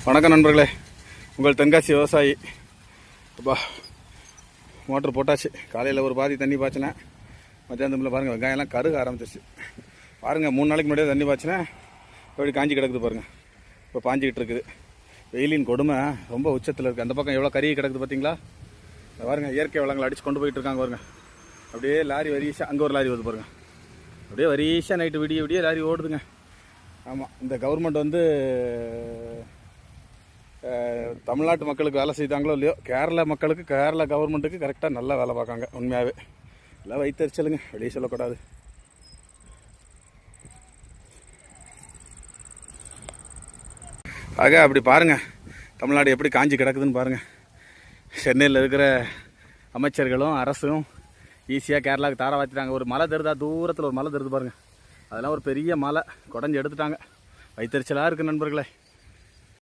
வணக்கம் நண்பர்களே, உங்கள் தென்காசி விவசாயி. அப்பா மோட்ரு போட்டாச்சு. காலையில் ஒரு பாதி தண்ணி பாய்ச்சினேன். மத்தியானத்தில் பாருங்கள் வெங்காயம்லாம் கருக ஆரம்பிச்சிருச்சு. பாருங்கள் 3 நாளைக்கு முன்னாடியே தண்ணி பாய்ச்சினேன். எப்படி காஞ்சி கிடக்குது பாருங்கள். இப்போ பாஞ்சிக்கிட்டு இருக்குது. வெயிலின் கொடுமை ரொம்ப உச்சத்தில் இருக்குது. அந்த பக்கம் எவ்வளோ கருகி கிடக்குது பார்த்தீங்களா? பாருங்கள், இயற்கை வளங்களை அடித்து கொண்டு போயிட்டு இருக்காங்க பாருங்கள். அப்படியே லாரி வரிசா, அங்கே ஒரு லாரி வருது பாருங்கள். அப்படியே வரிசா நைட்டு விடிய விடிய லாரி ஓடுதுங்க. ஆமாம், இந்த கவர்மெண்ட் தமிழ்நாட்டு மக்களுக்கு வேலை செய்தாங்களோ இல்லையோ, கேரளா மக்களுக்கு, கேரளா கவர்மெண்ட்டுக்கு கரெக்டாக நல்லா வேலை பார்க்காங்க. உண்மையாகவே எல்லாம் வைத்தறிச்சலுங்க, வெளியே சொல்லக்கூடாது. ஆக அப்படி பாருங்கள், தமிழ்நாடு எப்படி காஞ்சி கிடக்குதுன்னு பாருங்கள். சென்னையில் இருக்கிற அமைச்சர்களும் அரசும் ஈஸியாக கேரளாவுக்கு தார வாத்திட்டாங்க. ஒரு மலை தருதா, தூரத்தில் ஒரு மலை தருது பாருங்கள். அதெல்லாம் ஒரு பெரிய மலை குடஞ்சி எடுத்துட்டாங்க. வைத்தறிச்சலாக இருக்குது நண்பர்களே.